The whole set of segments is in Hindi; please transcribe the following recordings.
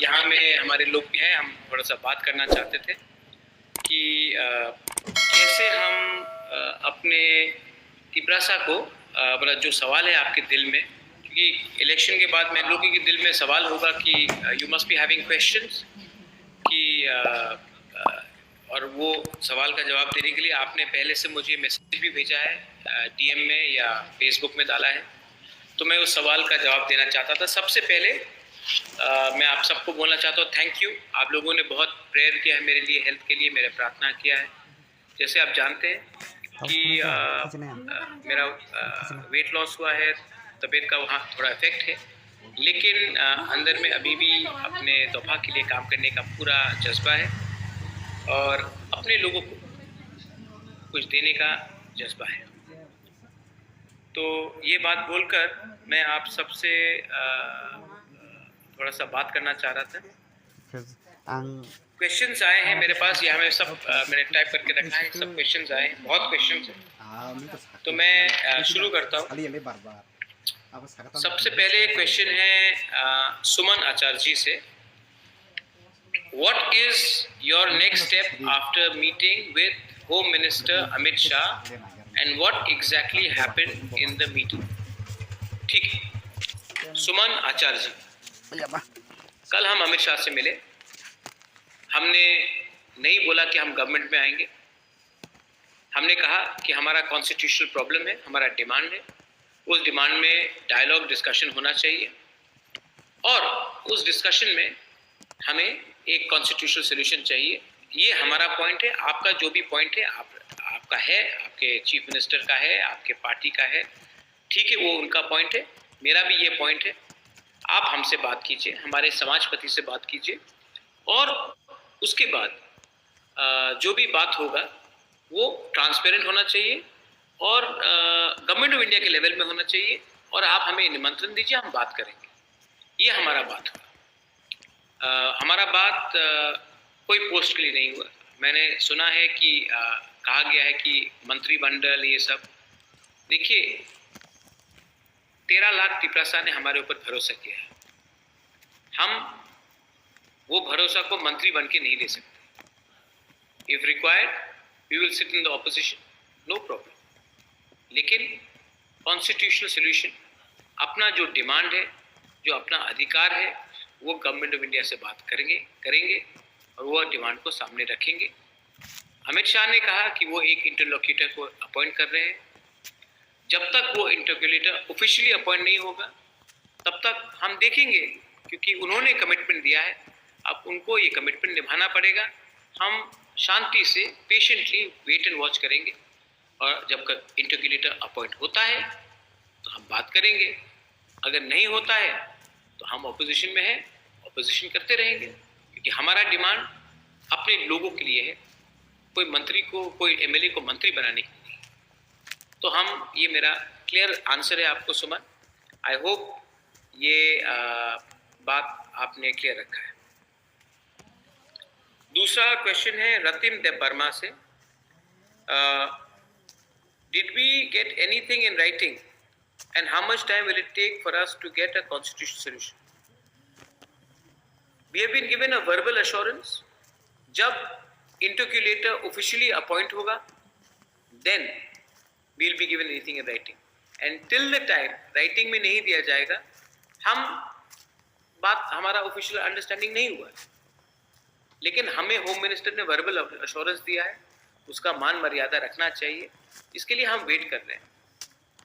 यहाँ में हमारे लोग भी हैं, हम थोड़ा सा बात करना चाहते थे कि कैसे हम अपने तिपरासा को मतलब जो सवाल है आपके दिल में, क्योंकि इलेक्शन के बाद में लोगों के दिल में सवाल होगा कि you must be having questions कि और वो सवाल का जवाब देने के लिए आपने पहले से मुझे मैसेज भी भेजा है, डीएम में या फेसबुक में डाला है, तो मैं उस सवाल का जवाब देना चाहता था। सबसे पहले मैं आप सबको बोलना चाहता हूँ थैंक यू। आप लोगों ने बहुत प्रेयर किया है मेरे लिए, हेल्थ के लिए मेरे प्रार्थना किया है। जैसे आप जानते हैं कि मेरा वेट लॉस हुआ है, तबीयत का वहाँ थोड़ा इफेक्ट है, लेकिन अंदर में अभी भी अपने तोहफा के लिए काम करने का पूरा जज्बा है और अपने लोगों को कुछ देने का जज्बा है। तो ये बात बोलकर मैं आप सबसे थोड़ा सा बात करना चाह रहा था। क्वेश्चंस आए हैं मेरे पास, यहाँ में सब मैंने टाइप करके रखा है, सब क्वेश्चंस आए हैं, बहुत क्वेश्चंस हैं। तो मैं शुरू करता हूँ। सबसे पहले क्वेश्चन है सुमन आचार्य जी से। What is your next step after meeting with Home Minister Amit Shah and what exactly happened in the meeting? ठीक है सुमन आचार्य जी, कल हम अमित शाह से मिले। हमने नहीं बोला कि हम गवर्नमेंट में आएंगे, हमने कहा कि हमारा कॉन्स्टिट्यूशनल प्रॉब्लम है, हमारा डिमांड है, उस डिमांड में डायलॉग डिस्कशन होना चाहिए और उस डिस्कशन में हमें एक कॉन्स्टिट्यूशनल सोल्यूशन चाहिए। ये हमारा पॉइंट है, आपका जो भी पॉइंट है आपका है, आपके चीफ मिनिस्टर का है, आपके पार्टी का है, ठीक है, वो उनका पॉइंट है, मेरा भी ये पॉइंट है। आप हमसे बात कीजिए, हमारे समाजपति से बात कीजिए और उसके बाद जो भी बात होगा वो ट्रांसपेरेंट होना चाहिए और गवर्नमेंट ऑफ इंडिया के लेवल में होना चाहिए और आप हमें निमंत्रण दीजिए, हम बात करेंगे। ये हमारा बात हुआ। हमारा बात कोई पोस्ट के लिए नहीं हुआ। मैंने सुना है कि कहा गया है कि मंत्रिमंडल ये सब, देखिए 13 लाख तिपरासा ने हमारे ऊपर भरोसा किया है, हम वो भरोसा को मंत्री बन के नहीं ले सकते। If required we will sit in the opposition, no problem, लेकिन कॉन्स्टिट्यूशनल सोल्यूशन, अपना जो डिमांड है, जो अपना अधिकार है, वो गवर्नमेंट ऑफ इंडिया से बात करेंगे और वो डिमांड को सामने रखेंगे। अमित शाह ने कहा कि वो एक इंटरलोक्यूटर को अपॉइंट कर रहे हैं। जब तक वो इंटरलोक्यूटर ऑफिशियली अपॉइंट नहीं होगा तब तक हम देखेंगे, क्योंकि उन्होंने कमिटमेंट दिया है, अब उनको ये कमिटमेंट निभाना पड़ेगा। हम शांति से पेशेंटली वेट एंड वॉच करेंगे और जब इंटरलोक्यूटर अपॉइंट होता है तो हम बात करेंगे, अगर नहीं होता है तो हम ऑपोजिशन में हैं, ऑपोजिशन करते रहेंगे, क्योंकि हमारा डिमांड अपने लोगों के लिए है, कोई मंत्री को, कोई एमएलए को मंत्री बनाने के लिए। तो हम, ये मेरा क्लियर आंसर है आपको सुमन। आई होप ये बात आपने क्लियर रखा है। दूसरा क्वेश्चन है रतिम देव वर्मा से। Did we get anything in writing and how much time will it take for us to get a constitutional solution? We have been given a verbal assurance, जब interlocutor officially appoint होगा then we will be given anything in writing, and till the time writing में नहीं दिया जाएगा, हम बात, हमारा official understanding नहीं हुआ है। लेकिन हमें होम मिनिस्टर ने वर्बल अश्योरेंस दिया है, उसका मान मर्यादा रखना चाहिए, इसके लिए हम वेट कर रहे हैं।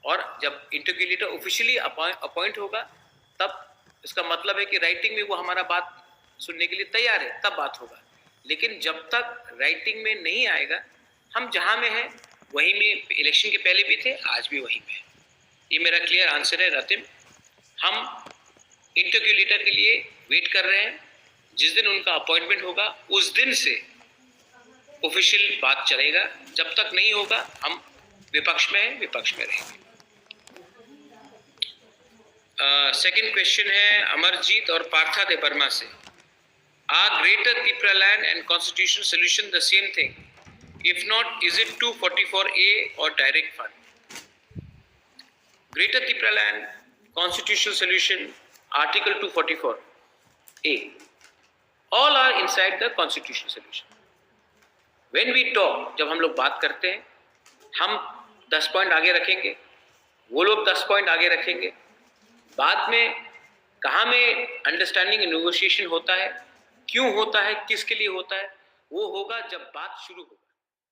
और जब इंटरलोक्यूटर ऑफिशियली अपॉइंट होगा तब इसका मतलब है कि राइटिंग में वो हमारा बात सुनने के लिए तैयार है, तब बात होगा। लेकिन जब तक राइटिंग में नहीं आएगा, हम जहां में हैं वहीं में, इलेक्शन के पहले भी थे, आज भी वहीं में। ये मेरा क्लियर आंसर है रतिम। हम इंटरलोक्यूटर के लिए वेट कर रहे हैं, जिस दिन उनका अपॉइंटमेंट होगा उस दिन से ऑफिशियल बात चलेगा, जब तक नहीं होगा हम विपक्ष में हैं, विपक्ष में रहेंगे। सेकंड क्वेश्चन है अमरजीत और पार्था दे बर्मा से। Are greater Tipra land and constitutional solution the same thing? If not, is it 244A और direct fund? Greater Tipra land constitutional solution article 244A, All are inside the constitutional solution. When we talk, जब हम लोग बात करते हैं, हम 10 पॉइंट आगे रखेंगे, वो लोग 10 पॉइंट आगे रखेंगे. बाद में कहाँ में अंडरस्टैंडिंग नेगोशिएशन होता है, क्यों होता है, किसके लिए होता है, वो होगा जब बात शुरू होगा.